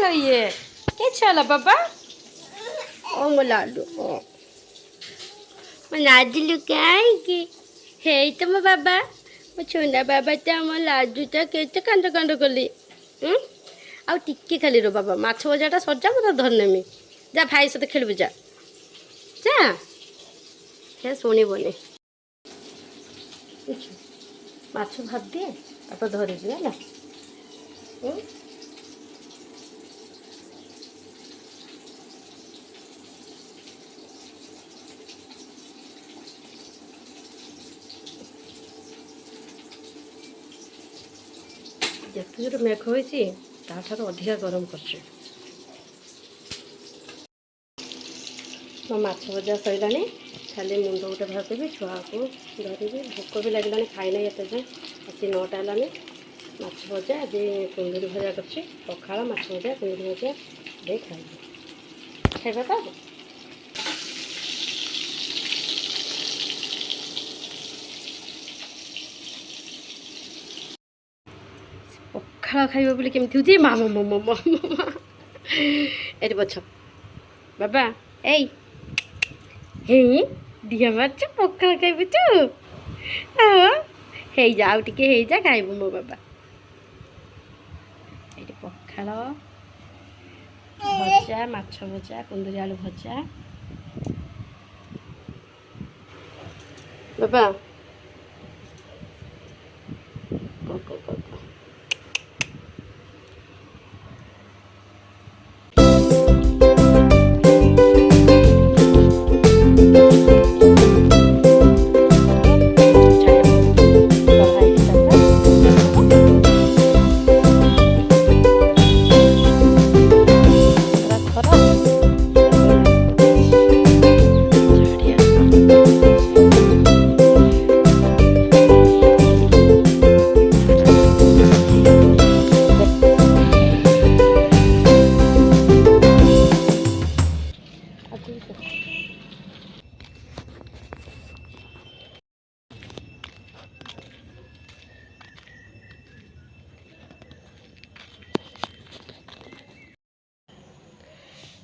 छालो ये क्या छालो बाबा ओ मो लाडू ओ मो लाडू कहीं हे तो मो बाबा मो छुना बाबा तो मो लाडू तो केते कांद कांद कली आउ टिके खाली रो बाबा माछ भजाटा सजा मत धरनेमी जा भाई सहित खेलबु जा जा क्या शुणबनी माछ भात दिए आप धरिजी है जिते जो मेघ होती अधिका गरम कर मो माछ भजा सैला खाली मुंड गोटे भाजदेवी छुआ को धरबी भोक भी लगे खाई ना ये जाए आसी 9टा है माछ भजा आज कुंदुरी भजा कर पखाड़ माछ भजा कुंदुरी भजा दे खाइबा तो पखाड़ खाइब बोले केमती होती मामा मामा मामा ये बच बाबा ए दिया मार्च पखाड़ खाइबु तू जा आउ टिके जा खाइबु मो बाबा ये पखाड़ भजा माछ भजा कुंदुरी आलू भजा बाबा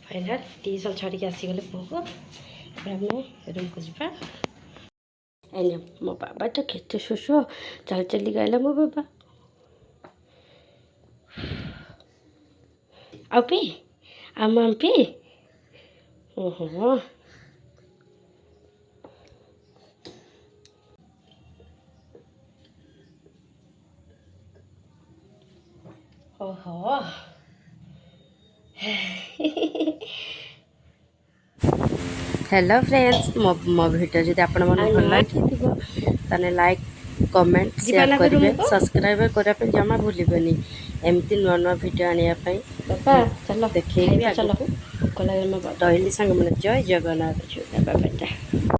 फाइनाल ट्यूशन छाड़ी आसीगले पुओ को आम रूम को जा मो बाबा तो केते शोष चल चली गला मो बाबा आ पी आम पी ओहो ओहो हेलो फ्रेंड्स मो वीडियो जब आप भल लगे लाइक कमेंट शेयर करेंगे सब्सक्राइब करने जमा भूलबेनि एमती नुआ नुआ वीडियो आने चलो देखे चलो डैली सांग मैंने जय जगन्नाथ बाबाटा।